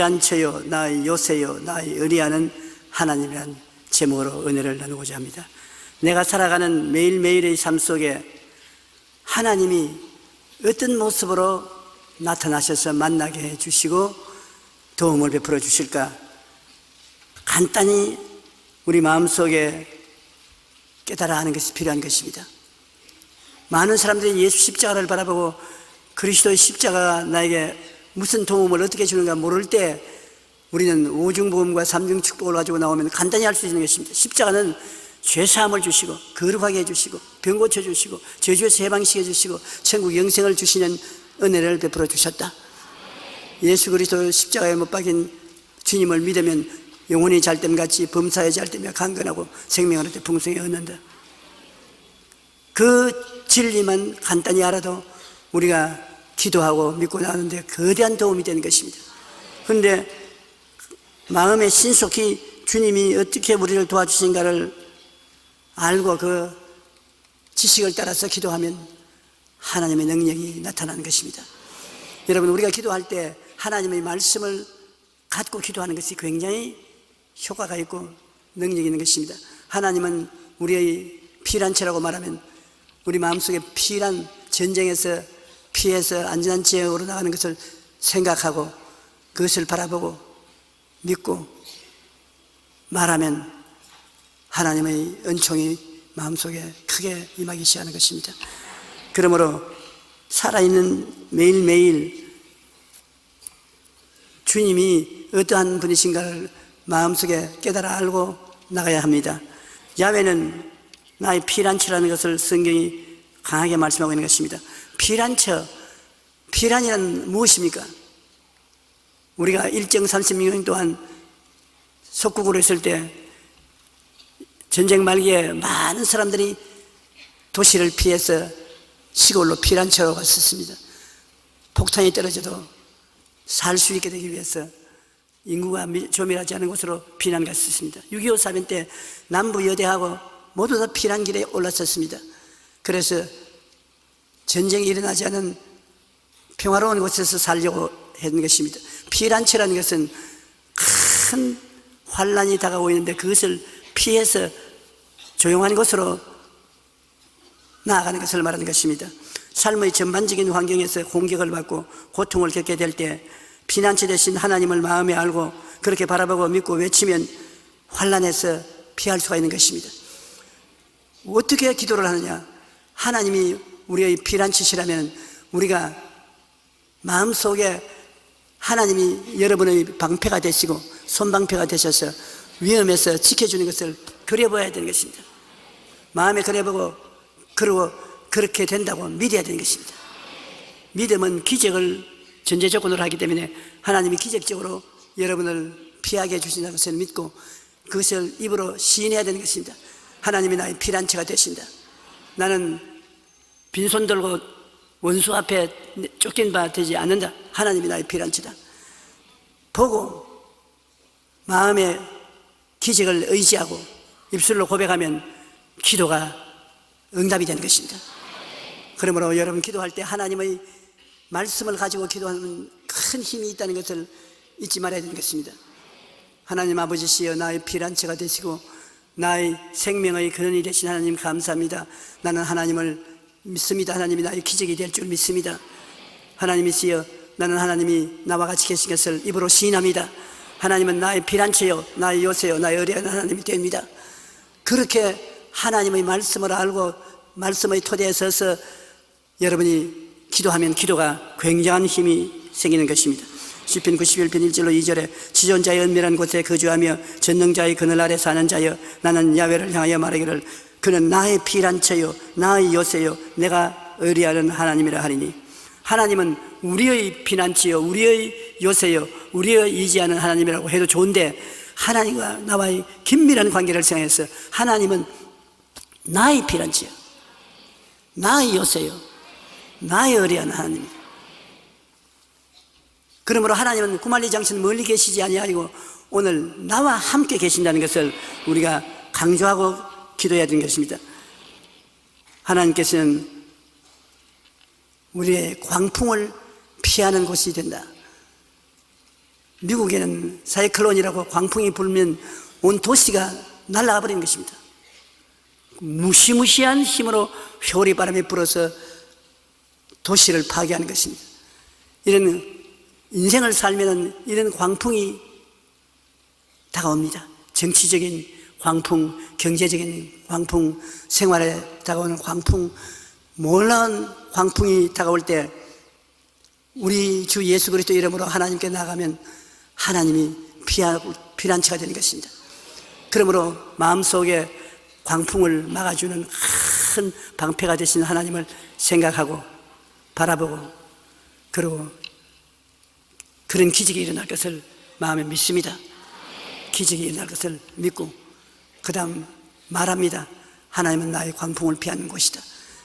피란처요 나의 요새요 나의 의리하는 하나님이란 제목으로 은혜를 나누고자 합니다. 내가 살아가는 매일매일의 삶 속에 하나님이 어떤 모습으로 나타나셔서 만나게 해주시고 도움을 베풀어 주실까, 간단히 우리 마음속에 깨달아 하는 것이 필요한 것입니다. 많은 사람들이 예수 십자가를 바라보고 그리스도의 십자가가 나에게 무슨 도움을 어떻게 주는가 모를 때 우리는 오중복음과 삼중축복을 가지고 나오면 간단히 할 수 있는 것입니다. 십자가는 죄사함을 주시고 거룩하게 해주시고 병 고쳐주시고 저주에서 해방시켜 주시고 천국 영생을 주시는 은혜를 베풀어 주셨다. 예수 그리스도 십자가에 못 박인 주님을 믿으면 영혼이 잘됨같이 범사에 잘되며 강건하고 생명을 얻되 풍성히 얻는다. 그 진리만 간단히 알아도 우리가 기도하고 믿고 나가는데 거대한 도움이 되는 것입니다. 그런데 마음에 신속히 주님이 어떻게 우리를 도와주신가를 알고 그 지식을 따라서 기도하면 하나님의 능력이 나타나는 것입니다. 여러분, 우리가 기도할 때 하나님의 말씀을 갖고 기도하는 것이 굉장히 효과가 있고 능력이 있는 것입니다. 하나님은 우리의 피란처라고 말하면 우리 마음속에 피란, 전쟁에서 피해서 안전한 지역으로 나가는 것을 생각하고 그것을 바라보고 믿고 말하면 하나님의 은총이 마음속에 크게 임하기 시작하는 것입니다. 그러므로 살아있는 매일매일 주님이 어떠한 분이신가를 마음속에 깨달아 알고 나가야 합니다. 야훼는 나의 피란처라는 것을 성경이 강하게 말씀하고 있는 것입니다. 피란처, 피란이란 무엇입니까? 우리가 일정 36년 동안 속국으로 있을 때 전쟁 말기에 많은 사람들이 도시를 피해서 시골로 피란처로 갔었습니다. 폭탄이 떨어져도 살 수 있게 되기 위해서 인구가 조밀하지 않은 곳으로 피난 갔었습니다. 6.25 사변 때 남부 여대하고 모두 다 피난길에 올랐었습니다. 그래서 전쟁이 일어나지 않은 평화로운 곳에서 살려고 했는 것입니다. 피란처라는 것은 큰 환란이 다가오고 있는데 그것을 피해서 조용한 곳으로 나아가는 것을 말하는 것입니다. 삶의 전반적인 환경에서 공격을 받고 고통을 겪게 될 때 피난처 되신 하나님을 마음에 알고 그렇게 바라보고 믿고 외치면 환란에서 피할 수가 있는 것입니다. 어떻게 기도를 하느냐? 하나님이 우리의 피란처시라면 우리가 마음속에 하나님이 여러분의 방패가 되시고 손방패가 되셔서 위험에서 지켜주는 것을 그려봐야 되는 것입니다. 마음에 그려보고 그리고 그렇게 된다고 믿어야 되는 것입니다. 믿음은 기적을 전제 조건으로 하기 때문에 하나님이 기적적으로 여러분을 피하게 해주신다는 것을 믿고 그것을 입으로 시인해야 되는 것입니다. 하나님이 나의 피란처가 되신다. 나는 빈손 들고 원수 앞에 쫓긴 바 되지 않는다. 하나님이 나의 피란처다. 보고 마음에 기적을 의지하고 입술로 고백하면 기도가 응답이 되는 것입니다. 그러므로 여러분 기도할 때 하나님의 말씀을 가지고 기도하는 큰 힘이 있다는 것을 잊지 말아야 되는 것입니다. 하나님 아버지시여 나의 피란처가 되시고 나의 생명의 근원이 되신 하나님 감사합니다. 나는 하나님을 믿습니다. 하나님이 나의 기적이 될 줄 믿습니다. 하나님이시여 나는 하나님이 나와 같이 계신 것을 입으로 시인합니다. 하나님은 나의 피란처요 나의 요새요 나의 의리한 하나님이 됩니다. 그렇게 하나님의 말씀을 알고 말씀의 토대에 서서 여러분이 기도하면 기도가 굉장한 힘이 생기는 것입니다. 시편 91편 1절로 2절에 지존자의 은밀한 곳에 거주하며 전능자의 그늘 아래 사는 자여 나는 야훼를 향하여 말하기를 그는 나의 피란처요 나의 요새요 내가 의리하는 하나님이라 하리니, 하나님은 우리의 피난처요 우리의 요새요 우리의 의지하는 하나님이라고 해도 좋은데 하나님과 나와의 긴밀한 관계를 생각해서 하나님은 나의 피란처요 나의 요새요 나의 의리하는 하나님입니다. 그러므로 하나님은 구말리 장천 멀리 계시지 아니하고 오늘 나와 함께 계신다는 것을 우리가 강조하고 기도해야 되는 것입니다. 하나님께서는 우리의 광풍을 피하는 곳이 된다. 미국에는 사이클론이라고 광풍이 불면 온 도시가 날아가 버리는 것입니다. 무시무시한 힘으로 회오리 바람이 불어서 도시를 파괴하는 것입니다. 이런 인생을 살면은 이런 광풍이 다가옵니다. 정치적인 광풍, 경제적인 광풍, 생활에 다가오는 광풍, 놀라운 광풍이 다가올 때 우리 주 예수 그리스도 이름으로 하나님께 나가면 하나님이 피난처가 되는 것입니다. 그러므로 마음속에 광풍을 막아주는 큰 방패가 되신 하나님을 생각하고 바라보고, 그리고 그런 기적이 일어날 것을 마음에 믿습니다. 기적이 일어날 것을 믿고 그 다음 말합니다. 하나님은 나의 광풍을 피하는 곳이다.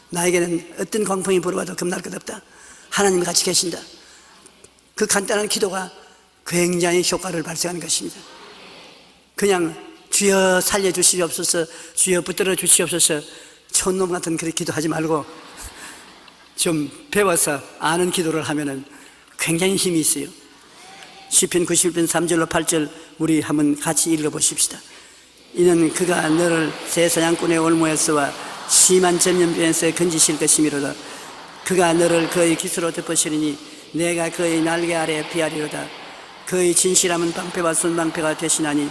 나에게는 어떤 광풍이 불어와도 겁날 것 없다. 하나님이 같이 계신다. 그 간단한 기도가 굉장히 효과를 발생하는 것입니다. 그냥 주여 살려주시옵소서, 주여 붙들어 주시옵소서, 촌놈 같은 그런 기도하지 말고 좀 배워서 아는 기도를 하면은 굉장히 힘이 있어요. 시편 91편 3절로 8절 우리 한번 같이 읽어보십시다. 이는 그가 너를 새 사냥꾼의 올무에서와 심한 전염병에서 건지실 것이미로다. 그가 너를 그의 깃으로 덮으시리니 내가 그의 날개 아래 피하리로다. 그의 진실함은 방패와 손방패가 되시나니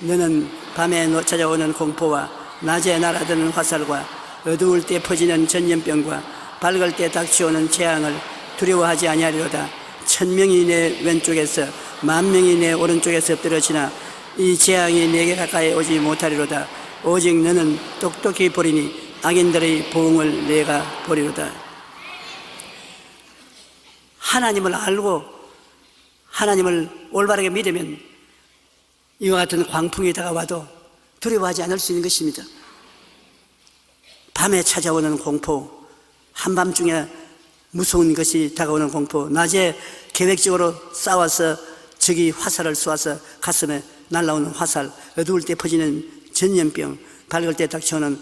너는 밤에 찾아오는 공포와 낮에 날아드는 화살과 어두울 때 퍼지는 전염병과 밝을 때 닥치오는 재앙을 두려워하지 아니하리로다. 1000명이 내 왼쪽에서 10,000명이 내 오른쪽에서 엎드러지나 이 재앙이 내게 가까이 오지 못하리로다. 오직 너는 똑똑히 보리니 악인들의 보응을 내가 보리로다. 하나님을 알고 하나님을 올바르게 믿으면 이와 같은 광풍이 다가와도 두려워하지 않을 수 있는 것입니다. 밤에 찾아오는 공포, 한밤중에 무서운 것이 다가오는 공포, 낮에 계획적으로 싸워서 적이 화살을 쏘아서 가슴에 날아오는 화살, 어두울 때 퍼지는 전염병, 밝을 때 닥쳐오는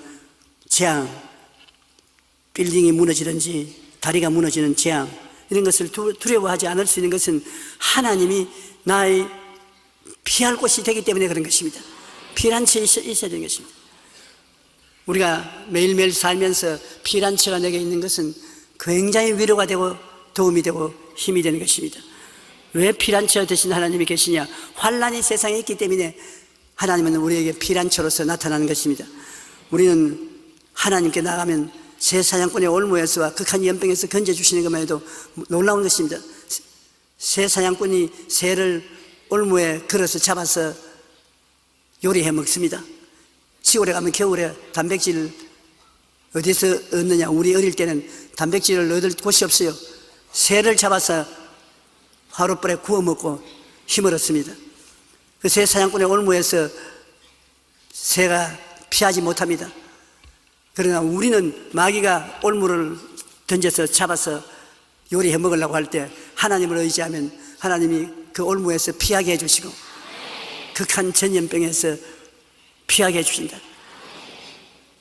재앙, 빌딩이 무너지든지 다리가 무너지는 재앙, 이런 것을 두려워하지 않을 수 있는 것은 하나님이 나의 피할 곳이 되기 때문에 그런 것입니다. 피난처에 있어야 되는 것입니다. 우리가 매일매일 살면서 피난처가 내게 있는 것은 굉장히 위로가 되고 도움이 되고 힘이 되는 것입니다. 왜 피난처 되신 하나님이 계시냐? 환난이 세상에 있기 때문에 하나님은 우리에게 피난처로서 나타나는 것입니다. 우리는 하나님께 나가면 새 사냥꾼의 올무에서와 극한 연병에서 건져주시는 것만 해도 놀라운 것입니다. 새 사냥꾼이 새를 올무에 걸어서 잡아서 요리해 먹습니다. 시골에 가면 겨울에 단백질 어디서 얻느냐? 우리 어릴 때는 단백질을 얻을 곳이 없어요. 새를 잡아서 화롯불에 구워 먹고 힘을 얻습니다. 그 새 사냥꾼의 올무에서 새가 피하지 못합니다. 그러나 우리는 마귀가 올무를 던져서 잡아서 요리해 먹으려고 할 때 하나님을 의지하면 하나님이 그 올무에서 피하게 해주시고 극한 전염병에서 피하게 해주신다.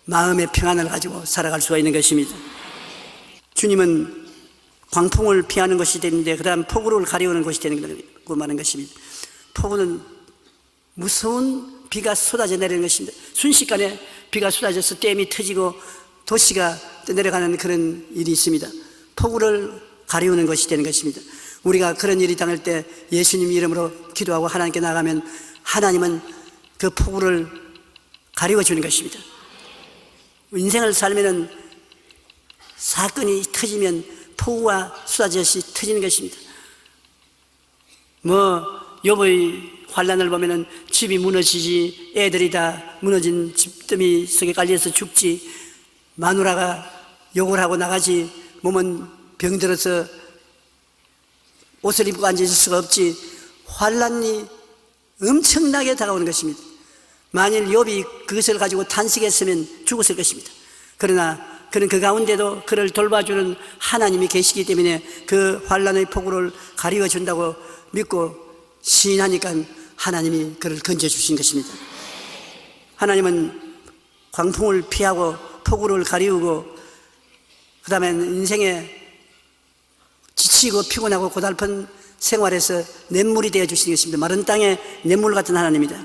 마음의 평안을 가지고 살아갈 수가 있는 것입니다. 주님은 광풍을 피하는 것이 되는데 그 다음 폭우를 가려우는 것이 되는 거 말하는 것입니다. 폭우는 무서운 비가 쏟아져 내리는 것입니다. 순식간에 비가 쏟아져서 댐이 터지고 도시가 내려가는 그런 일이 있습니다. 폭우를 가려우는 것이 되는 것입니다. 우리가 그런 일이 당할 때 예수님 이름으로 기도하고 하나님께 나가면 하나님은 그 폭우를 가려워 주는 것입니다. 인생을 살면은 사건이 터지면 폭우와 쏟아져서 터지는 것입니다. 욥의 환난을 보면은 집이 무너지지, 애들이 다 무너진 집더미 속에 깔려서 죽지, 마누라가 욕을 하고 나가지, 몸은 병들어서 옷을 입고 앉아있을 수가 없지, 환난이 엄청나게 다가오는 것입니다. 만일 욥이 그것을 가지고 탄식했으면 죽었을 것입니다. 그러나 그는 그 가운데도 그를 돌봐주는 하나님이 계시기 때문에 그 환난의 폭우를 가리워 준다고 믿고 시인하니까 하나님이 그를 건져주신 것입니다. 하나님은 광풍을 피하고 폭우를 가리우고 그 다음에 인생에 지치고 피곤하고 고달픈 생활에서 냇물이 되어 주시는 것입니다. 마른 땅에 냇물 같은 하나님입니다.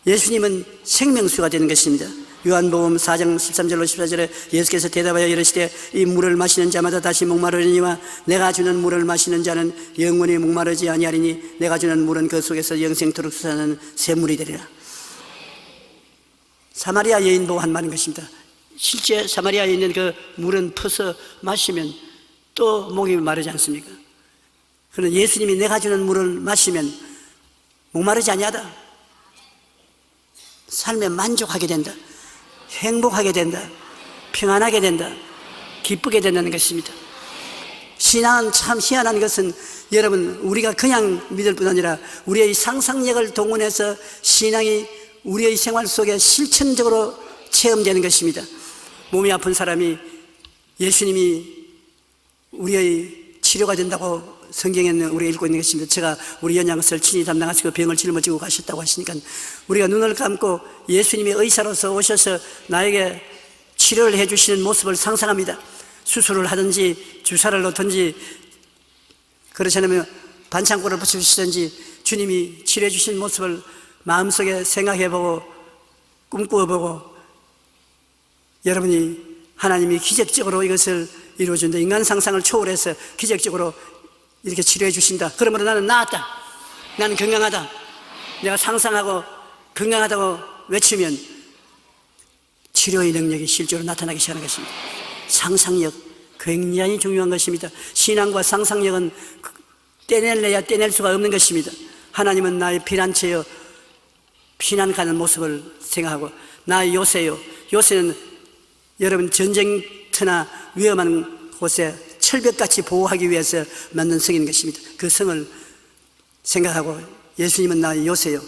예수님은 생명수가 되는 것입니다. 요한복음 4장 13절로 14절에 예수께서 대답하여 이르시되 이 물을 마시는 자마다 다시 목마르니와 내가 주는 물을 마시는 자는 영원히 목마르지 아니하리니 내가 주는 물은 그 속에서 영생토록 솟아나는 샘물이 되리라. 사마리아 여인 보고 한 말인 것입니다. 실제 사마리아에 있는 그 물은 퍼서 마시면 또 목이 마르지 않습니까? 그러나 예수님이 내가 주는 물을 마시면 목마르지 아니하다. 삶에 만족하게 된다. 행복하게 된다. 평안하게 된다. 기쁘게 된다는 것입니다. 신앙은 참 희한한 것은 여러분, 우리가 그냥 믿을 뿐 아니라 우리의 상상력을 동원해서 신앙이 우리의 생활 속에 실천적으로 체험되는 것입니다. 몸이 아픈 사람이 예수님이 우리의 치료가 된다고 성경에는 우리가 읽고 있는 것입니다. 제가 우리 연양을 친히 담당하시고 병을 짊어지고 가셨다고 하시니까 우리가 눈을 감고 예수님이 의사로서 오셔서 나에게 치료를 해주시는 모습을 상상합니다. 수술을 하든지 주사를 놓든지 그렇지 않으면 반창고를 붙여주시든지 주님이 치료해 주신 모습을 마음속에 생각해보고 꿈꾸어보고 여러분이 하나님이 기적적으로 이것을 이루어준다. 인간 상상을 초월해서 기적적으로 이렇게 치료해 주신다. 그러므로 나는 나았다. 나는 건강하다. 내가 상상하고 건강하다고 외치면 치료의 능력이 실제로 나타나기 시작하는 것입니다. 상상력 굉장히 중요한 것입니다. 신앙과 상상력은 떼낼래야 떼낼 수가 없는 것입니다. 하나님은 나의 피난처여 피난 가는 모습을 생각하고 나의 요새요. 요새는 여러분 전쟁터나 위험한 곳에 철벽같이 보호하기 위해서 만든 성인 것입니다. 그 성을 생각하고 예수님은 나의 요새요.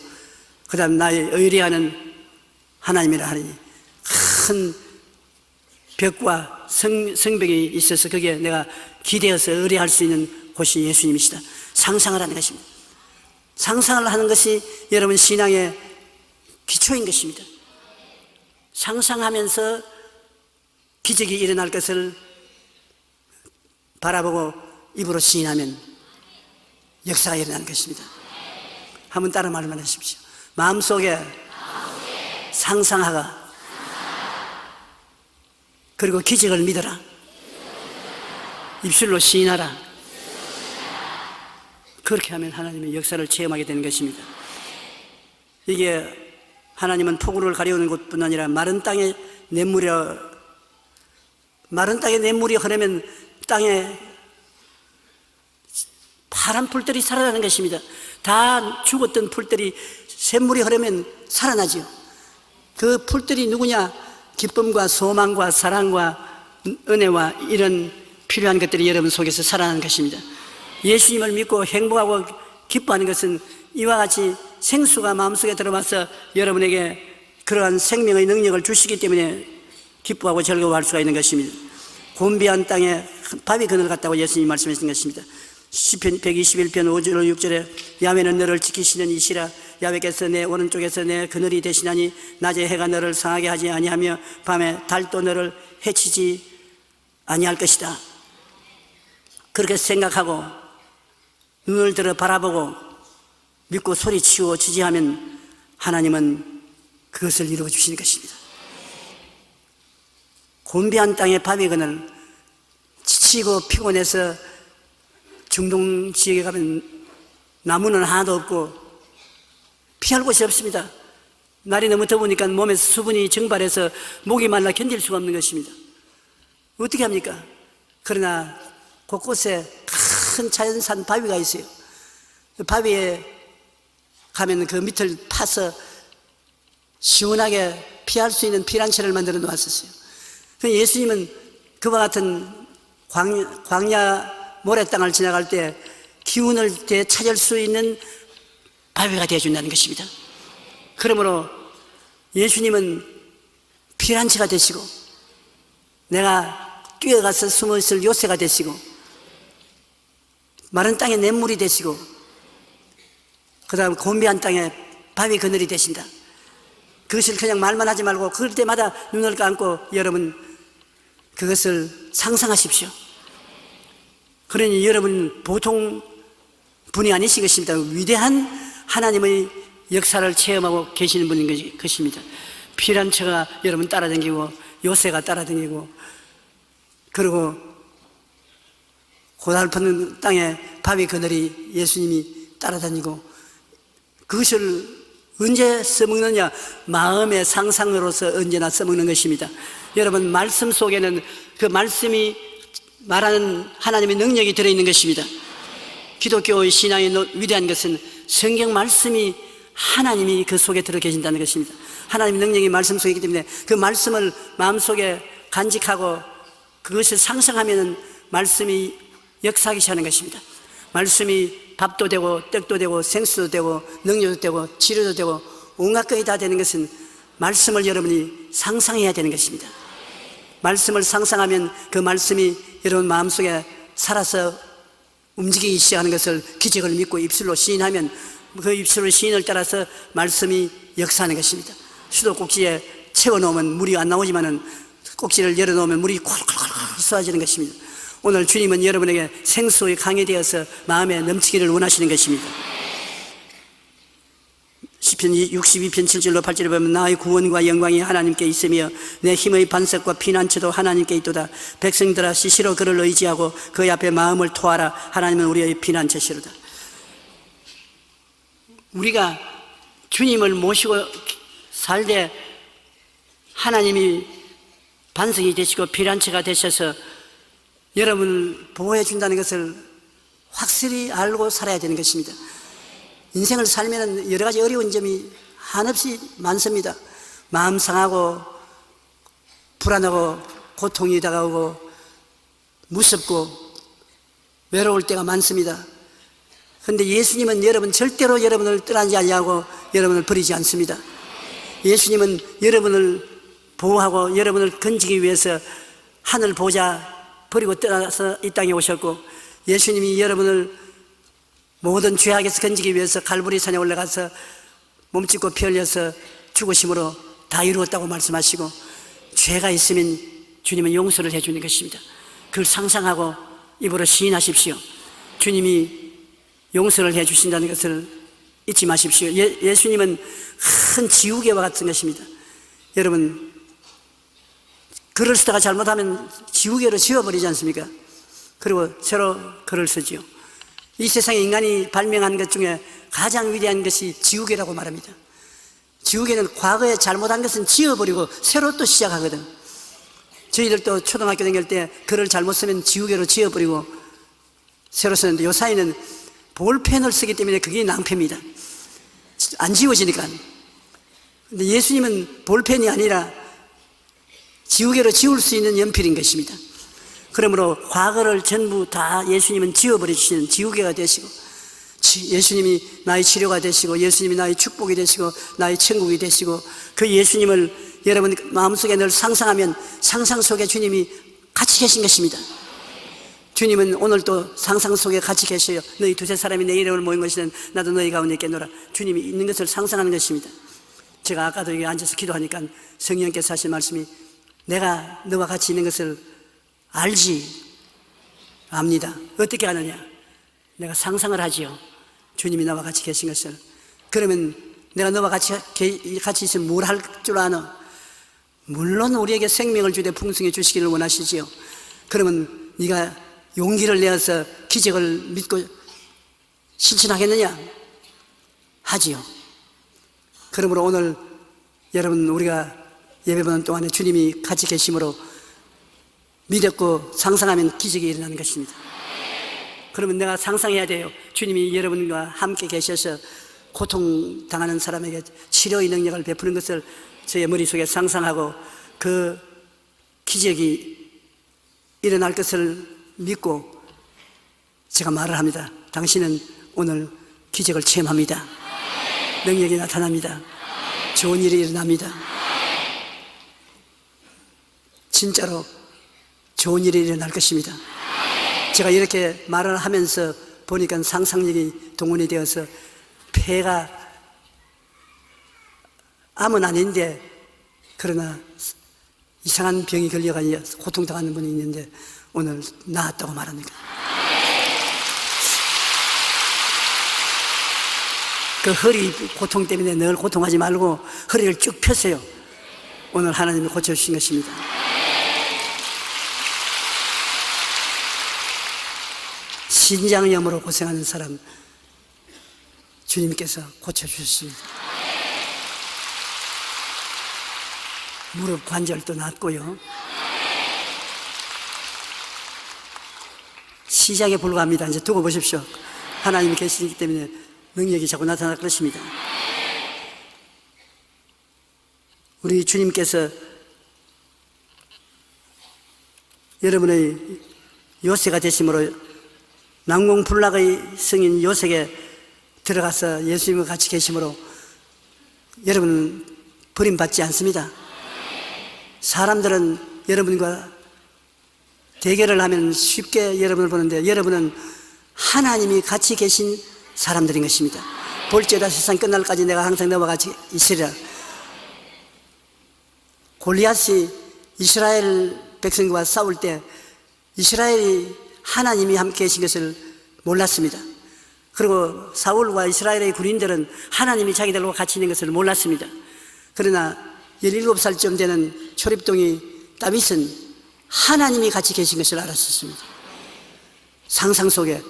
그 다음 나의 의뢰하는 하나님이라 하니 큰 벽과 성벽이 있어서 거기에 내가 기대어서 의뢰할 수 있는 곳이 예수님이시다. 상상을 하는 것입니다. 상상을 하는 것이 여러분 신앙의 기초인 것입니다. 상상하면서 기적이 일어날 것을 바라보고 입으로 시인하면 역사가 일어나는 것입니다. 한번 따라 말만 하십시오. 마음속에 상상하가 그리고 기적을 믿어라. 입술로 시인하라. 그렇게 하면 하나님의 역사를 체험하게 되는 것입니다. 이게 하나님은 폭우를 가려우는 것뿐 아니라 마른 땅에 냇물이 흐르면 땅에 파란 풀들이 살아나는 것입니다. 다 죽었던 풀들이 샘물이 흐르면 살아나죠. 그 풀들이 누구냐? 기쁨과 소망과 사랑과 은혜와 이런 필요한 것들이 여러분 속에서 살아나는 것입니다. 예수님을 믿고 행복하고 기뻐하는 것은 이와 같이 생수가 마음속에 들어와서 여러분에게 그러한 생명의 능력을 주시기 때문에 기뻐하고 즐거워할 수가 있는 것입니다. 곤비한 땅에 밥이 그늘 같다고 예수님이 말씀하신 것입니다. 시편 121편 5절 6절에 야훼는 너를 지키시는 이시라. 야훼께서 내 오른쪽에서 내 그늘이 되시나니 낮에 해가 너를 상하게 하지 아니하며 밤에 달도 너를 해치지 아니할 것이다. 그렇게 생각하고 눈을 들어 바라보고 믿고 소리치고 지지하면 하나님은 그것을 이루어 주시는 것입니다. 곤비한 땅에 밥이 그늘, 지치고 피곤해서 중동 지역에 가면 나무는 하나도 없고 피할 곳이 없습니다. 날이 너무 더우니까 몸에서 수분이 증발해서 목이 말라 견딜 수가 없는 것입니다. 어떻게 합니까? 그러나 곳곳에 큰 자연산 바위가 있어요. 그 바위에 가면 그 밑을 파서 시원하게 피할 수 있는 피난처를 만들어 놓았었어요. 예수님은 그와 같은 광야 모래땅을 지나갈 때 기운을 되찾을 수 있는 바위가 되어준다는 것입니다. 그러므로 예수님은 피난처가 되시고 내가 뛰어가서 숨어있을 요새가 되시고 마른 땅에 냇물이 되시고 그 다음 곤비한 땅에 바위 그늘이 되신다. 그것을 그냥 말만 하지 말고 그럴 때마다 눈을 감고 여러분 그것을 상상하십시오. 그러니 여러분 보통 분이 아니신 것입니다. 위대한 하나님의 역사를 체험하고 계시는 분인 것입니다. 피란처가 여러분 따라다니고 요새가 따라다니고, 그리고 고달픈 땅에 바위 그늘이 예수님이 따라다니고, 그것을 언제 써먹느냐? 마음의 상상으로서 언제나 써먹는 것입니다. 여러분, 말씀 속에는 그 말씀이 말하는 하나님의 능력이 들어있는 것입니다. 기독교의 신앙의 위대한 것은 성경 말씀이 하나님이 그 속에 들어 계신다는 것입니다. 하나님의 능력이 말씀 속에 있기 때문에 그 말씀을 마음속에 간직하고 그것을 상상하면 말씀이 역사하기 시작하는 것입니다. 말씀이 밥도 되고 떡도 되고 생수도 되고 능력도 되고 치료도 되고 온갖 것이 다 되는 것은 말씀을 여러분이 상상해야 되는 것입니다. 말씀을 상상하면 그 말씀이 여러분 마음속에 살아서 움직이기 시작하는 것을 기적을 믿고 입술로 시인하면 그 입술의 시인을 따라서 말씀이 역사하는 것입니다. 수도꼭지에 채워놓으면 물이 안 나오지만은 꼭지를 열어놓으면 물이 콜콜콜 쏟아지는 것입니다. 오늘 주님은 여러분에게 생수의 강이 되어서 마음에 넘치기를 원하시는 것입니다. 시편 62편 7절로 8절에 보면 나의 구원과 영광이 하나님께 있으며 내 힘의 반석과 피난처도 하나님께 있도다. 백성들아 시시로 그를 의지하고 그의 앞에 마음을 토하라. 하나님은 우리의 피난처시로다. 우리가 주님을 모시고 살되 하나님이 반석이 되시고 피난처가 되셔서 여러분을 보호해 준다는 것을 확실히 알고 살아야 되는 것입니다. 인생을 살면 여러 가지 어려운 점이 한없이 많습니다. 마음 상하고 불안하고 고통이 다가오고 무섭고 외로울 때가 많습니다. 그런데 예수님은 여러분 절대로 여러분을 떠나지 아니하고 여러분을 버리지 않습니다. 예수님은 여러분을 보호하고 여러분을 건지기 위해서 하늘 보좌 버리고 떠나서 이 땅에 오셨고, 예수님이 여러분을 모든 죄악에서 건지기 위해서 갈보리 산에 올라가서 몸짓고 피 흘려서 죽으심으로 다 이루었다고 말씀하시고, 죄가 있으면 주님은 용서를 해주는 것입니다. 그걸 상상하고 입으로 시인하십시오. 주님이 용서를 해주신다는 것을 잊지 마십시오. 예수님은 큰 지우개와 같은 것입니다. 여러분, 글을 쓰다가 잘못하면 지우개로 지워버리지 않습니까? 그리고 새로 글을 쓰지요. 이 세상에 인간이 발명한 것 중에 가장 위대한 것이 지우개라고 말합니다. 지우개는 과거에 잘못한 것은 지워버리고 새로 또 시작하거든. 저희들도 초등학교 다닐 때 글을 잘못 쓰면 지우개로 지워버리고 새로 쓰는데, 요사이는 볼펜을 쓰기 때문에 그게 낭패입니다. 안 지워지니까. 근데 예수님은 볼펜이 아니라 지우개로 지울 수 있는 연필인 것입니다. 그러므로 과거를 전부 다 예수님은 지워버리시는 지우개가 되시고, 예수님이 나의 치료가 되시고, 예수님이 나의 축복이 되시고, 나의 천국이 되시고, 그 예수님을 여러분 마음속에 늘 상상하면 상상 속에 주님이 같이 계신 것입니다. 주님은 오늘도 상상 속에 같이 계셔요. 너희 두세 사람이 내 이름을 모인 것이는 나도 너희 가운데 있겠노라. 주님이 있는 것을 상상하는 것입니다. 제가 아까도 여기 앉아서 기도하니까 성령께서 하신 말씀이, 내가 너와 같이 있는 것을 압니다. 어떻게 아느냐? 내가 상상을 하지요. 주님이 나와 같이 계신 것을. 그러면 내가 너와 같이 있으면 뭘 할 줄 아나? 물론 우리에게 생명을 주되 풍성히 주시기를 원하시지요. 그러면 네가 용기를 내어서 기적을 믿고 실천하겠느냐? 하지요. 그러므로 오늘 여러분, 우리가 예배보는 동안에 주님이 같이 계심으로 믿었고 상상하면 기적이 일어나는 것입니다. 그러면 내가 상상해야 돼요. 주님이 여러분과 함께 계셔서 고통당하는 사람에게 치료의 능력을 베푸는 것을 저의 머릿속에 상상하고 그 기적이 일어날 것을 믿고 제가 말을 합니다. 당신은 오늘 기적을 체험합니다. 능력이 나타납니다. 좋은 일이 일어납니다. 진짜로 좋은 일이 일어날 것입니다. 제가 이렇게 말을 하면서 보니까 상상력이 동원이 되어서 폐가 암은 아닌데, 그러나 이상한 병이 걸려가지고 고통당하는 분이 있는데 오늘 나았다고 말합니다. 그 허리 고통 때문에 늘 고통하지 말고 허리를 쭉 펴세요. 오늘 하나님이 고쳐주신 것입니다. 신장염으로 고생하는 사람 주님께서 고쳐주셨습니다. 무릎 관절도 낫고요. 시작에 불과합니다. 이제 두고 보십시오. 하나님이 계시기 때문에 능력이 자꾸 나타날 것입니다. 우리 주님께서 여러분의 요새가 되심으로 난공불락의 성인 요셉에 들어가서 예수님과 같이 계심으로 여러분은 버림받지 않습니다. 사람들은 여러분과 대결을 하면 쉽게 여러분을 보는데 여러분은 하나님이 같이 계신 사람들인 것입니다. 볼지어다 세상 끝날까지 내가 항상 너와 같이 있으리라. 골리앗이 이스라엘 백성과 싸울 때 이스라엘이 하나님이 함께 계신 것을 몰랐습니다. 그리고 사울과 이스라엘의 군인들은 하나님이 자기들과 같이 있는 것을 몰랐습니다. 그러나 17살쯤 되는 초립동이 다윗은 하나님이 같이 계신 것을 알았었습니다. 상상 속에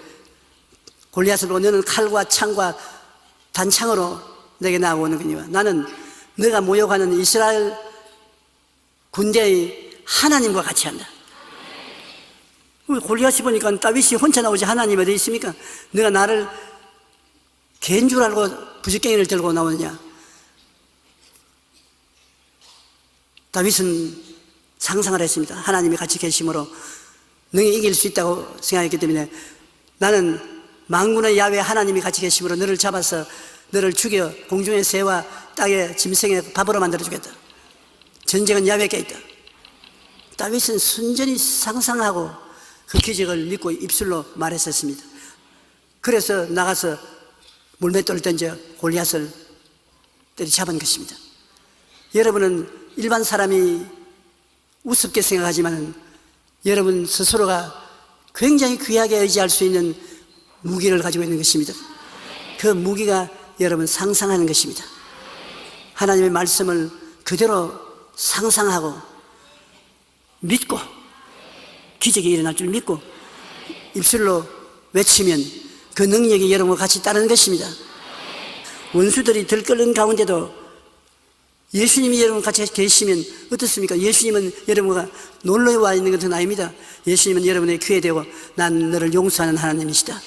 골리앗을 보고 너는 칼과 창과 단창으로 내게 나오는군요. 나는 너가 모욕하는 이스라엘 군대의 하나님과 같이 한다. 골리앗이 보니까 다윗이 혼자 나오지 하나님이 어디 있습니까? 너가 나를 개인 줄 알고 부지깽이를 들고 나오느냐? 다윗은 상상을 했습니다. 하나님이 같이 계심으로 너희 이길 수 있다고 생각했기 때문에 나는 만군의 야훼 하나님이 같이 계심으로 너를 잡아서 너를 죽여 공중의 새와 땅의 짐승의 밥으로 만들어주겠다. 전쟁은 야훼께 있다. 다윗은 순전히 상상하고 그 기적을 믿고 입술로 말했었습니다. 그래서 나가서 물맷돌을 던져 골리앗을 때리잡은 것입니다. 여러분은 일반 사람이 우습게 생각하지만 여러분 스스로가 굉장히 귀하게 의지할 수 있는 무기를 가지고 있는 것입니다. 그 무기가 여러분 상상하는 것입니다. 하나님의 말씀을 그대로 상상하고 믿고 기적이 일어날 줄 믿고 입술로 외치면 그 능력이 여러분과 같이 따르는 것입니다. 원수들이 들끓는 가운데도 예수님이 여러분 같이 계시면 어떻습니까? 예수님은 여러분과 놀러 와 있는 것은 아닙니다. 예수님은 여러분의 귀에 대고 난 너를 용서하는 하나님이시다.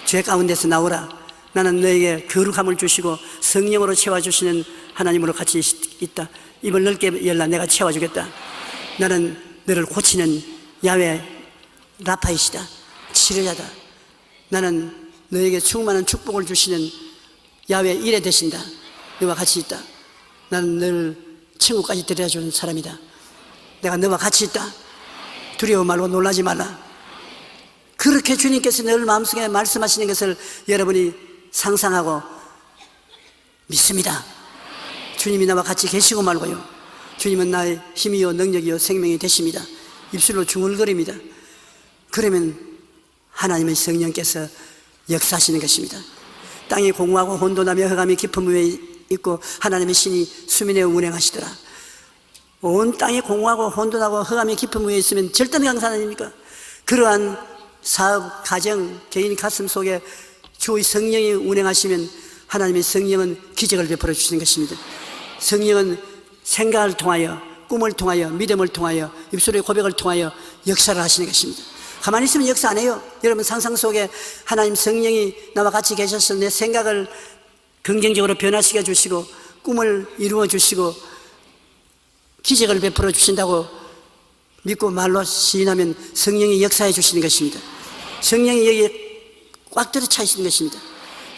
죄 가운데서 나오라. 나는 너에게 거룩함을 주시고 성령으로 채워주시는 하나님으로 같이 있다. 입을 넓게 열라. 내가 채워주겠다. 나는 너를 고치는 야훼 라파이시다. 치료자다. 나는 너에게 충만한 축복을 주시는 야훼 이레 되신다. 너와 같이 있다. 나는 늘 천국까지 데려다주는 사람이다. 내가 너와 같이 있다. 두려워 말고 놀라지 말라. 그렇게 주님께서 늘 마음속에 말씀하시는 것을 여러분이 상상하고 믿습니다. 주님이 나와 같이 계시고 말고요. 주님은 나의 힘이요 능력이요 생명이 되십니다. 입술로 중얼거립니다. 그러면 하나님의 성령께서 역사하시는 것입니다. 땅이 공허하고 혼돈하며 흑암이 깊은 위에 있고 하나님의 신이 수면에 운행하시더라. 온 땅이 공허하고 혼돈하고 흑암이 깊은 위에 있으면 절대는 강사 아닙니까? 그러한 사업, 가정, 개인 가슴 속에 주의 성령이 운행하시면 하나님의 성령은 기적을 베풀어 주시는 것입니다. 성령은 생각을 통하여, 꿈을 통하여, 믿음을 통하여, 입술의 고백을 통하여 역사를 하시는 것입니다. 가만히 있으면 역사 안 해요. 여러분 상상 속에 하나님 성령이 나와 같이 계셔서 내 생각을 긍정적으로 변화시켜 주시고 꿈을 이루어 주시고 기적을 베풀어 주신다고 믿고 말로 시인하면 성령이 역사해 주시는 것입니다. 성령이 여기에 꽉 들어차 있는 것입니다.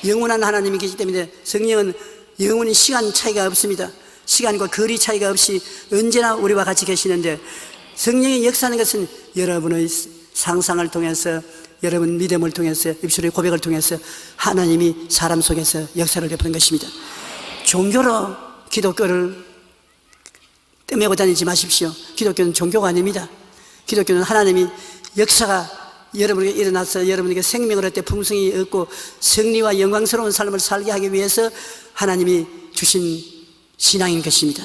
영원한 하나님이 계시기 때문에 성령은 영원히 시간 차이가 없습니다. 시간과 거리 차이가 없이 언제나 우리와 같이 계시는데 성령이 역사하는 것은 여러분의 상상을 통해서 여러분 믿음을 통해서 입술의 고백을 통해서 하나님이 사람 속에서 역사를 베푸는 것입니다. 종교로 기독교를 떼매고 다니지 마십시오. 기독교는 종교가 아닙니다. 기독교는 하나님이 역사가 여러분에게 일어나서 여러분에게 생명을 얻되 풍성히 얻고 승리와 영광스러운 삶을 살게 하기 위해서 하나님이 주신 신앙인 것입니다.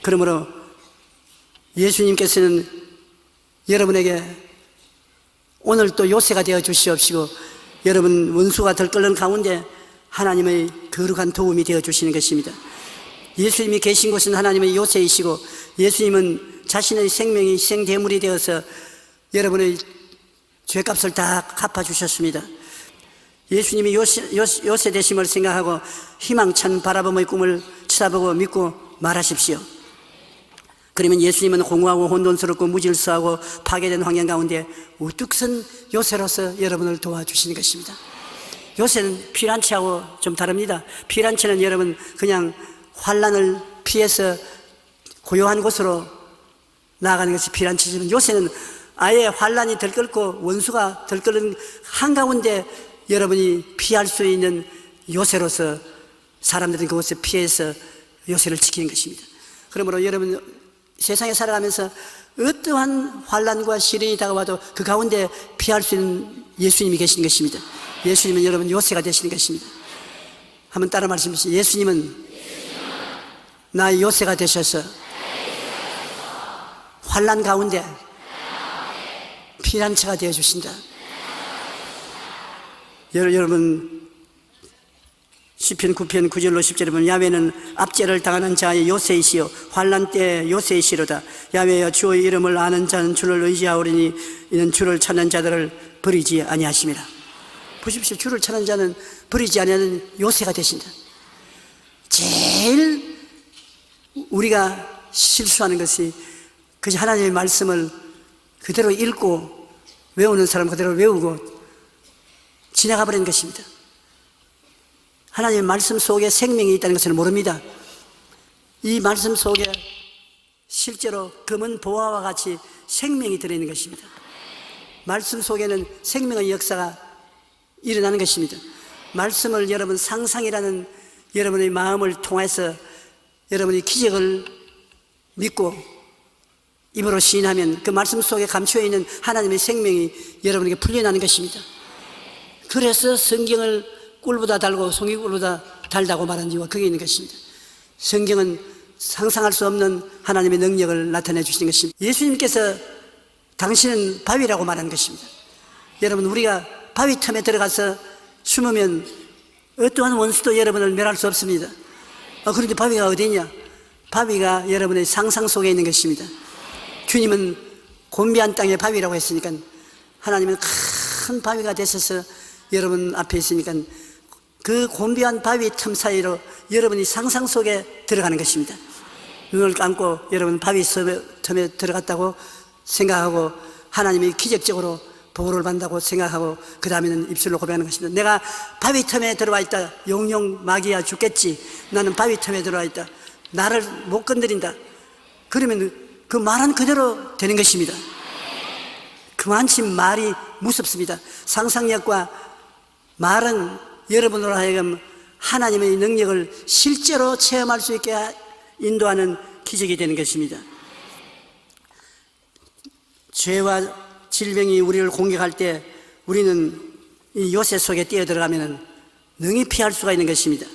그러므로 예수님께서는 여러분에게 오늘 또 요새가 되어 주시옵시고 여러분 원수가 들끓는 가운데 하나님의 거룩한 도움이 되어 주시는 것입니다. 예수님이 계신 곳은 하나님의 요새이시고 예수님은 자신의 생명이 희생대물이 되어서 여러분의 죄값을 다 갚아주셨습니다. 예수님이 요새 되심을 생각하고 희망찬 바라봄의 꿈을 쳐다보고 믿고 말하십시오. 그러면 예수님은 공허하고 혼돈스럽고 무질서하고 파괴된 환경 가운데 우뚝 선 요새로서 여러분을 도와주시는 것입니다. 요새는 피란치하고 좀 다릅니다. 피란치는 여러분 그냥 환난을 피해서 고요한 곳으로 나아가는 것이 피란치지만 요새는 아예 환난이 들끓고 원수가 들끓는 한가운데 여러분이 피할 수 있는 요새로서 사람들은 그곳에 피해서 요새를 지키는 것입니다. 그러므로 여러분 세상에 살아가면서 어떠한 환난과 시련이 다가와도 그 가운데 피할 수 있는 예수님이 계시는 것입니다. 예수님은 여러분 요새가 되시는 것입니다. 한번 따라 말씀하시죠. 예수님은 나의 요새가 되셔서 환난 가운데 피난처가 되어주신다. 여러분 시편 9편 9절로 10절에 보면 야훼는 압제를 당하는 자의 요새이시요 환난 때의 요새이시로다. 야훼여 주의 이름을 아는 자는 주를 의지하오리니 이는 주를 찾는 자들을 버리지 아니하심이라. 보십시오. 주를 찾는 자는 버리지 아니하는 요새가 되신다. 제일 우리가 실수하는 것이 그저 하나님의 말씀을 그대로 읽고 외우는 사람 그대로 외우고 지나가 버리는 것입니다. 하나님의 말씀 속에 생명이 있다는 것을 모릅니다. 이 말씀 속에 실제로 검은 보화와 같이 생명이 들어있는 것입니다. 말씀 속에는 생명의 역사가 일어나는 것입니다. 말씀을 여러분 상상이라는 여러분의 마음을 통해서 여러분이 기적을 믿고 입으로 시인하면 그 말씀 속에 감춰있는 하나님의 생명이 여러분에게 풀려나는 것입니다. 그래서 성경을 꿀보다 달고 송이꿀보다 달다고 말한 이유가 거기에 있는 것입니다. 성경은 상상할 수 없는 하나님의 능력을 나타내 주시는 것입니다. 예수님께서 당신은 바위라고 말한 것입니다. 여러분 우리가 바위 틈에 들어가서 숨으면 어떠한 원수도 여러분을 멸할 수 없습니다. 그런데 바위가 어디 있냐? 바위가 여러분의 상상 속에 있는 것입니다. 주님은 곤비한 땅의 바위라고 했으니까 하나님은 큰 바위가 되셔서 여러분 앞에 있으니까 그 곤비한 바위 틈 사이로 여러분이 상상 속에 들어가는 것입니다. 눈을 감고 여러분 바위 틈에 들어갔다고 생각하고 하나님이 기적적으로 보호를 받는다고 생각하고 그 다음에는 입술로 고백하는 것입니다. 내가 바위 틈에 들어와 있다. 용용 마귀야 죽겠지. 나는 바위 틈에 들어와 있다. 나를 못 건드린다. 그러면 그 말은 그대로 되는 것입니다. 그만큼 말이 무섭습니다. 상상력과 말은 여러분으로 하여금 하나님의 능력을 실제로 체험할 수 있게 인도하는 기적이 되는 것입니다. 죄와 질병이 우리를 공격할 때 우리는 이 요새 속에 뛰어들어가면 능히 피할 수가 있는 것입니다.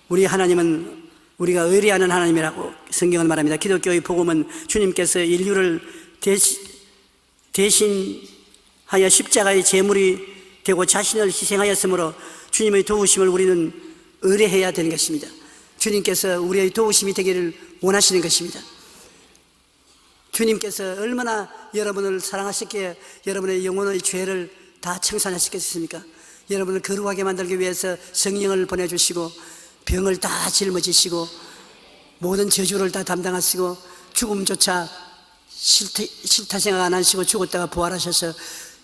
우리 하나님은 우리가 의리하는 하나님이라고 성경은 말합니다. 기독교의 복음은 주님께서 인류를 대신하여 십자가의 제물이 되고 자신을 희생하였으므로 주님의 도우심을 우리는 의뢰해야 되는 것입니다. 주님께서 우리의 도우심이 되기를 원하시는 것입니다. 주님께서 얼마나 여러분을 사랑하셨기에 여러분의 영혼의 죄를 다 청산하셨겠습니까? 여러분을 거룩하게 만들기 위해서 성령을 보내주시고 병을 다 짊어지시고 모든 저주를 다 담당하시고 죽음조차 싫다 생각 안 하시고 죽었다가 부활하셔서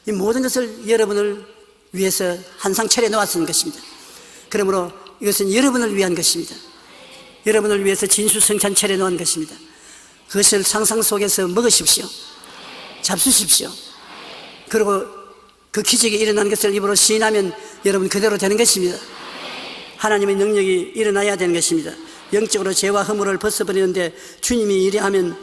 이 모든 것을 여러분을 위해서 한상 차려놓았는 것입니다. 그러므로 이것은 여러분을 위한 것입니다. 여러분을 위해서 진수성찬 차려놓은 것입니다. 그것을 상상 속에서 먹으십시오. 잡수십시오. 그리고 그 기적이 일어난 것을 입으로 시인하면 여러분 그대로 되는 것입니다. 하나님의 능력이 일어나야 되는 것입니다. 영적으로 죄와 허물을 벗어버리는데 주님이 이래 하면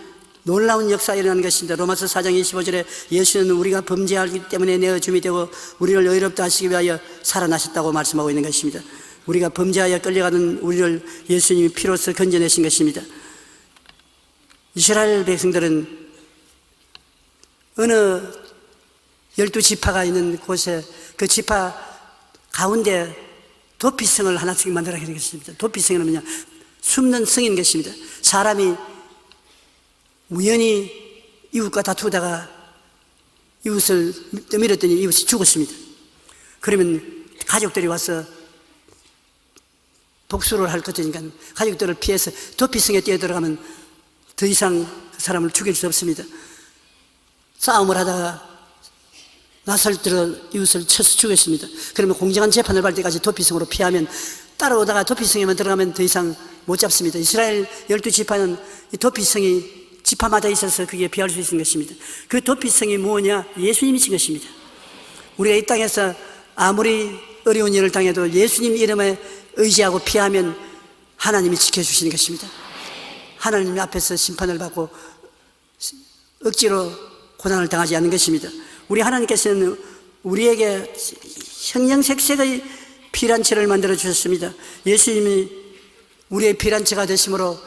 놀라운 역사가 일어나는 것입니다. 로마서 4장 25절에 예수는 우리가 범죄하기 때문에 내어줌이 되고 우리를 의롭다 하시기 위하여 살아나셨다고 말씀하고 있는 것입니다. 우리가 범죄하여 끌려가는 우리를 예수님이 피로써 건져내신 것입니다. 이스라엘 백성들은 어느 12지파가 있는 곳에 그 지파 가운데 도피성을 하나씩 만들어 하는 것입니다. 도피성은 뭐냐? 숨는 성인 것입니다. 사람이 우연히 이웃과 다투다가 이웃을 떠밀었더니 이웃이 죽었습니다. 그러면 가족들이 와서 복수를 할 것이니까 가족들을 피해서 도피성에 뛰어들어가면 더 이상 그 사람을 죽일 수 없습니다. 싸움을 하다가 나설들어 이웃을 쳐서 죽였습니다. 그러면 공정한 재판을 받을 때까지 도피성으로 피하면 따라오다가 도피성에만 들어가면 더 이상 못 잡습니다. 이스라엘 12지파는 이 도피성이 지파마다 있어서 그게 피할 수 있는 것입니다. 그 도피성이 뭐냐? 예수님이신 것입니다. 우리가 이 땅에서 아무리 어려운 일을 당해도 예수님 이름에 의지하고 피하면 하나님이 지켜주시는 것입니다. 하나님 앞에서 심판을 받고 억지로 고난을 당하지 않는 것입니다. 우리 하나님께서는 우리에게 형형색색의 피란처를 만들어 주셨습니다. 예수님이 우리의 피란처가 되심으로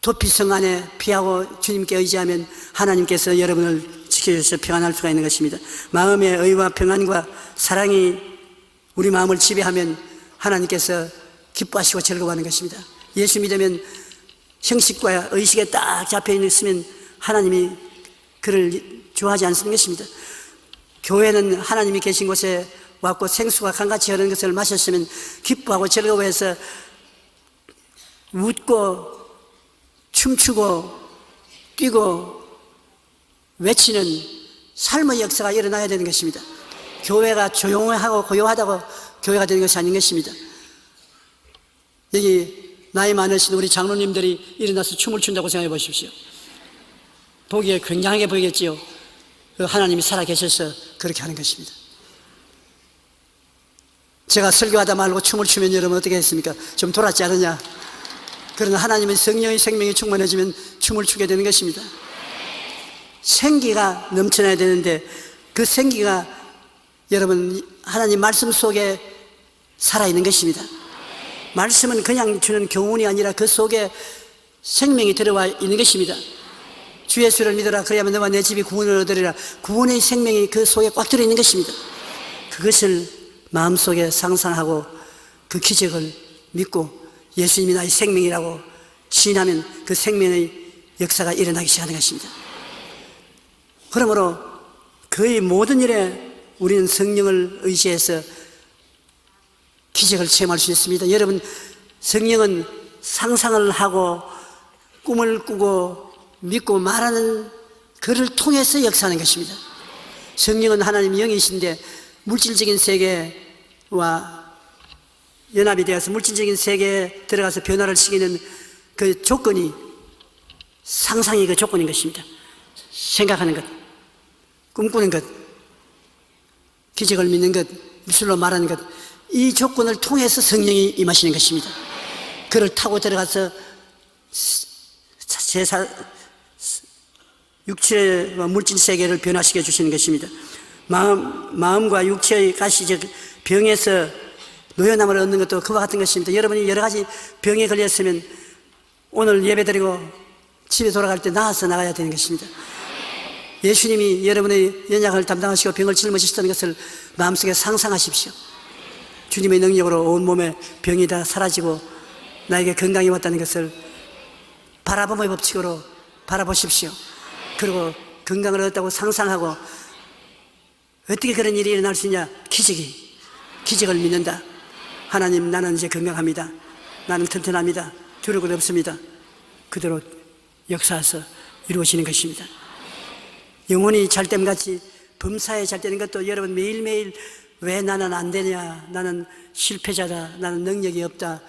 도피성 안에 피하고 주님께 의지하면 하나님께서 여러분을 지켜주셔서 평안할 수가 있는 것입니다. 마음의 의와 평안과 사랑이 우리 마음을 지배하면 하나님께서 기뻐하시고 즐거워하는 것입니다. 예수 믿으면 형식과 의식에 딱 잡혀 있으면 하나님이 그를 좋아하지 않는 것입니다. 교회는 하나님이 계신 곳에 왔고 생수가 강같이 흐르는 것을 마셨으면 기뻐하고 즐거워해서 웃고 춤추고 뛰고 외치는 삶의 역사가 일어나야 되는 것입니다. 교회가 조용하고 고요하다고 교회가 되는 것이 아닌 것입니다. 여기 나이 많으신 우리 장로님들이 일어나서 춤을 춘다고 생각해 보십시오. 보기에 굉장하게 보이겠지요. 하나님이 살아계셔서 그렇게 하는 것입니다. 제가 설교하다 말고 춤을 추면 여러분 어떻게 했습니까? 좀 돌았지 않느냐? 그러나 하나님은 성령의 생명이 충만해지면 춤을 추게 되는 것입니다. 생기가 넘쳐나야 되는데 그 생기가 여러분 하나님 말씀 속에 살아있는 것입니다. 말씀은 그냥 주는 교훈이 아니라 그 속에 생명이 들어와 있는 것입니다. 주 예수를 믿어라 그래야만 너와 내 집이 구원을 얻으리라. 구원의 생명이 그 속에 꽉 들어있는 것입니다. 그것을 마음속에 상상하고 그 기적을 믿고 예수님이 나의 생명이라고 시인하면 그 생명의 역사가 일어나기 시작하는 것입니다. 그러므로 거의 모든 일에 우리는 성령을 의지해서 기적을 체험할 수 있습니다. 여러분, 성령은 상상을 하고 꿈을 꾸고 믿고 말하는 그를 통해서 역사하는 것입니다. 성령은 하나님 영이신데 물질적인 세계와 연합이 되어서 물질적인 세계에 들어가서 변화를 시키는 그 조건이 상상이 그 조건인 것입니다. 생각하는 것, 꿈꾸는 것, 기적을 믿는 것, 미술로 말하는 것, 이 조건을 통해서 성령이 임하시는 것입니다. 그를 타고 들어가서 육체와 물질 세계를 변화시켜 주시는 것입니다. 마음과 육체의 가시적 병에서 노연함을 얻는 것도 그와 같은 것입니다. 여러분이 여러 가지 병에 걸렸으면 오늘 예배드리고 집에 돌아갈 때 나아서 나가야 되는 것입니다. 예수님이 여러분의 연약을 담당하시고 병을 짊어지셨다는 것을 마음속에 상상하십시오. 주님의 능력으로 온몸에 병이 다 사라지고 나에게 건강이 왔다는 것을 바라봄의 법칙으로 바라보십시오. 그리고 건강을 얻었다고 상상하고 어떻게 그런 일이 일어날 수 있냐? 기적을 믿는다. 하나님, 나는 이제 건강합니다. 나는 튼튼합니다. 두려울 것 없습니다. 그대로 역사해서 이루어지는 것입니다. 영혼이 잘됨같이 범사에 잘되는 것도 여러분 매일매일 왜 나는 안 되냐, 나는 실패자다, 나는 능력이 없다,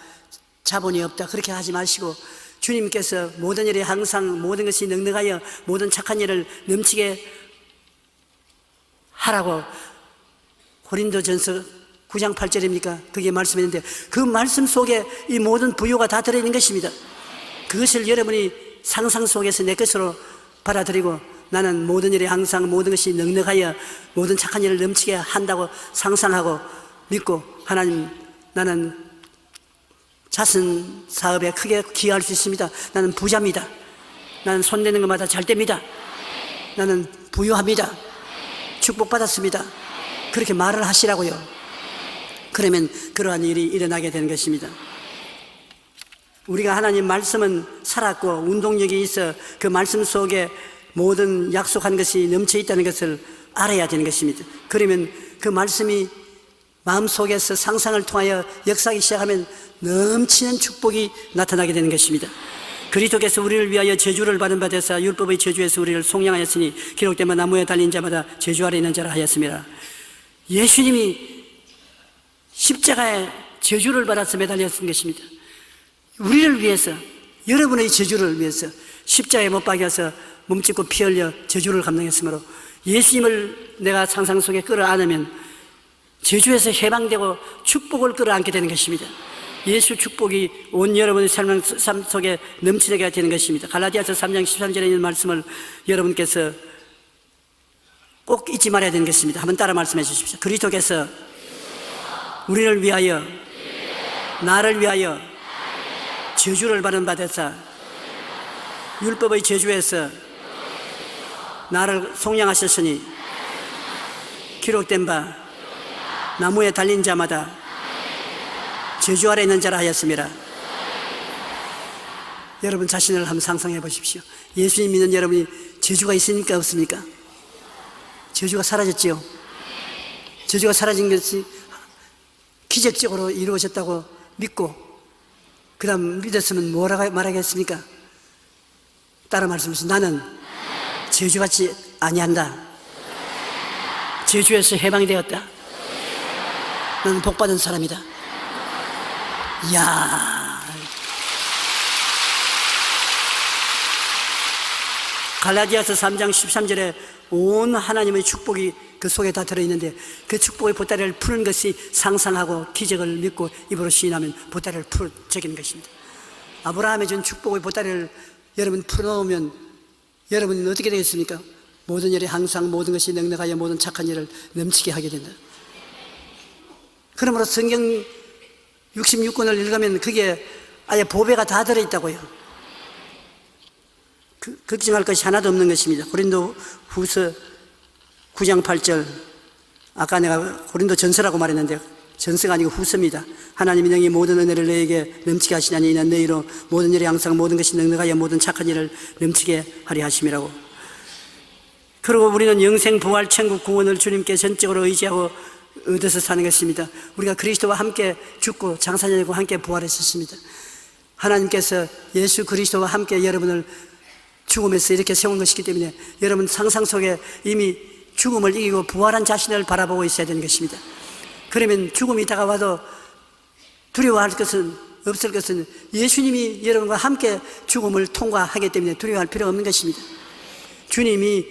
자본이 없다, 그렇게 하지 마시고 주님께서 모든 일에 항상 모든 것이 넉넉하여 모든 착한 일을 넘치게 하라고 고린도전서 9장 8절입니까? 그게 말씀했는데 그 말씀 속에 이 모든 부요가 다 들어있는 것입니다. 그것을 여러분이 상상 속에서 내 것으로 받아들이고 나는 모든 일에 항상 모든 것이 넉넉하여 모든 착한 일을 넘치게 한다고 상상하고 믿고 하나님 나는 자선 사업에 크게 기여할 수 있습니다. 나는 부자입니다. 나는 손대는 것마다 잘 됩니다. 나는 부유합니다. 축복받았습니다. 그렇게 말을 하시라고요. 그러면 그러한 일이 일어나게 되는 것입니다. 우리가 하나님 말씀은 살았고 운동력이 있어 그 말씀 속에 모든 약속한 것이 넘쳐 있다는 것을 알아야 되는 것입니다. 그러면 그 말씀이 마음속에서 상상을 통하여 역사하기 시작하면 넘치는 축복이 나타나게 되는 것입니다. 그리스도께서 우리를 위하여 저주를 받은 바 되사 율법의 저주에서 우리를 속량하였으니 기록된 바 나무에 달린 자마다 저주 아래 있는 자라 하였습니다. 예수님이 십자가에 저주를 받아서 매달렸던 것입니다. 우리를 위해서, 여러분의 저주를 위해서 십자가에 못 박여서 몸짓고 피 흘려 저주를 감당했으므로 예수님을 내가 상상 속에 끌어안으면 저주에서 해방되고 축복을 끌어안게 되는 것입니다. 예수 축복이 온 여러분의 삶 속에 넘치게 되는 것입니다. 갈라디아서 3장 13절에 있는 말씀을 여러분께서 꼭 잊지 말아야 되는 것입니다. 한번 따라 말씀해 주십시오. 그리스도께서 우리를 위하여, 나를 위하여 저주를 받은 바 되사 율법의 저주에서 나를 속량하셨으니 기록된 바 나무에 달린 자마다 저주 아래 있는 자라 하였습니다. 여러분 자신을 한번 상상해 보십시오. 예수님 믿는 여러분이 저주가 있습니까 없습니까? 저주가 사라졌지요. 저주가 사라진 것이 기적적으로 이루어졌다고 믿고 그 다음 믿었으면 뭐라고 말하겠습니까? 따라 말씀하시죠. 나는 저주같이 아니한다. 저주에서 해방되었다. 나는 복받은 사람이다. 이야, 갈라디아서 3장 13절에 온 하나님의 축복이 그 속에 다 들어있는데 그 축복의 보따리를 푸는 것이 상상하고 기적을 믿고 입으로 시인하면 보따리를 적이는 것입니다. 아브라함이 준 축복의 보따리를 여러분 풀어놓으면 여러분은 어떻게 되겠습니까? 모든 일에 항상 모든 것이 넉넉하여 모든 착한 일을 넘치게 하게 된다. 그러므로 성경 66권을 읽으면 그게 아예 보배가 다 들어있다고요. 걱정할 것이 하나도 없는 것입니다. 고린도 후서 9장 8절, 아까 내가 고린도 전서라고 말했는데 전서가 아니고 후서입니다. 하나님이 능히 모든 은혜를 너에게 넘치게 하시나니 이는 너희로 모든 일에 항상 모든 것이 넉넉하여 모든 착한 일을 넘치게 하리 하심이라고. 그리고 우리는 영생 부활 천국 구원을 주님께 전적으로 의지하고 얻어서 사는 것입니다. 우리가 그리스도와 함께 죽고 장사되고 함께 부활했었습니다. 하나님께서 예수 그리스도와 함께 여러분을 죽음에서 이렇게 세운 것이기 때문에 여러분 상상 속에 이미 죽음을 이기고 부활한 자신을 바라보고 있어야 되는 것입니다. 그러면 죽음이 다가와도 두려워할 것은 없을 것은 예수님이 여러분과 함께 죽음을 통과하기 때문에 두려워할 필요가 없는 것입니다. 주님이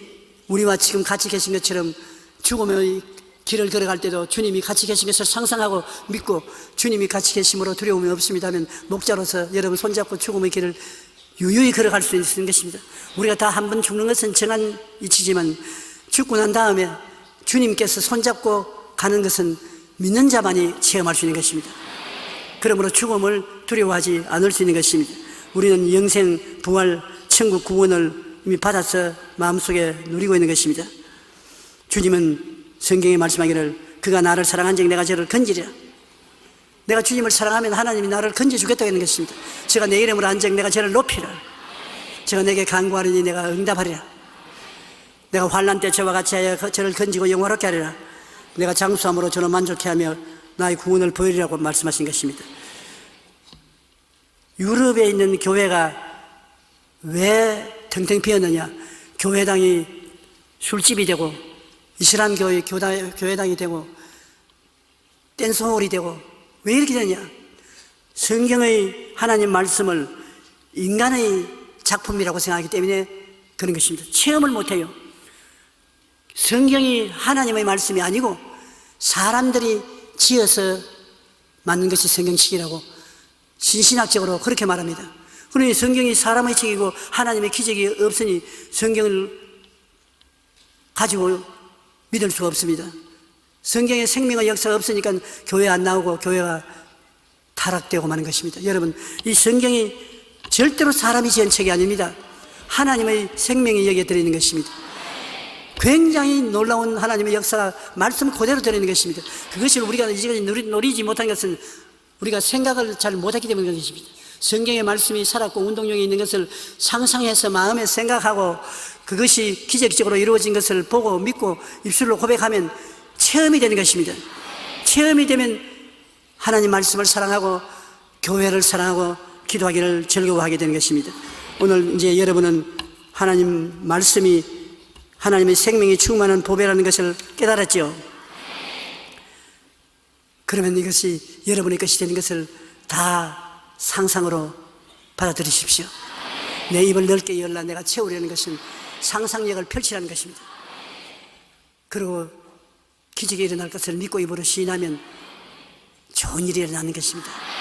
우리와 지금 같이 계신 것처럼 죽음의 길을 걸어갈 때도 주님이 같이 계신 것을 상상하고 믿고 주님이 같이 계심으로 두려움이 없습니다면 목자로서 여러분 손잡고 죽음의 길을 유유히 걸어갈 수 있는 것입니다. 우리가 다 한 번 죽는 것은 정한 이치지만 죽고 난 다음에 주님께서 손잡고 가는 것은 믿는 자만이 체험할 수 있는 것입니다. 그러므로 죽음을 두려워하지 않을 수 있는 것입니다. 우리는 영생, 부활, 천국 구원을 이미 받아서 마음속에 누리고 있는 것입니다. 주님은 성경에 말씀하기를 그가 나를 사랑한즉 내가 저를 건지리라. 내가 주님을 사랑하면 하나님이 나를 건져주겠다고 하는 것입니다. 제가 내 이름으로 한즉 내가 저를 높이라. 제가 내게 간구하리니 내가 응답하리라. 내가 환난 때 저와 같이 하여 저를 건지고 영화롭게 하리라. 내가 장수함으로 저를 만족해 하며 나의 구원을 보이리라고 말씀하신 것입니다. 유럽에 있는 교회가 왜 텅텅 비었느냐? 교회당이 술집이 되고 이슬람 교회당이 되고 댄스홀이 되고 왜 이렇게 되냐? 성경의 하나님 말씀을 인간의 작품이라고 생각하기 때문에 그런 것입니다. 체험을 못해요. 성경이 하나님의 말씀이 아니고 사람들이 지어서 만든 것이 성경책이라고 신신학적으로 그렇게 말합니다. 그러니 성경이 사람의 책이고 하나님의 기적이 없으니 성경을 가지고 믿을 수가 없습니다. 성경에 생명의 역사가 없으니까 교회 안 나오고 교회가 타락되고 마는 것입니다. 여러분, 이 성경이 절대로 사람이 지은 책이 아닙니다. 하나님의 생명이 여기에 들어있는 것입니다. 굉장히 놀라운 하나님의 역사가 말씀 그대로 들어있는 것입니다. 그것을 우리가 이제까지 노리지 못한 것은 우리가 생각을 잘 못했기 때문인 것입니다. 성경의 말씀이 살았고 운동력이 있는 것을 상상해서 마음에 생각하고 그것이 기적적으로 이루어진 것을 보고 믿고 입술로 고백하면 체험이 되는 것입니다. 체험이 되면 하나님 말씀을 사랑하고 교회를 사랑하고 기도하기를 즐거워하게 되는 것입니다. 오늘 이제 여러분은 하나님 말씀이 하나님의 생명이 충만한 보배라는 것을 깨달았죠. 그러면 이것이 여러분의 것이 되는 것을 다 상상으로 받아들이십시오. 내 입을 넓게 열라 내가 채우려는 것은 상상력을 펼치라는 것입니다. 그리고 기적이 일어날 것을 믿고 입으로 시인하면 좋은 일이 일어나는 것입니다.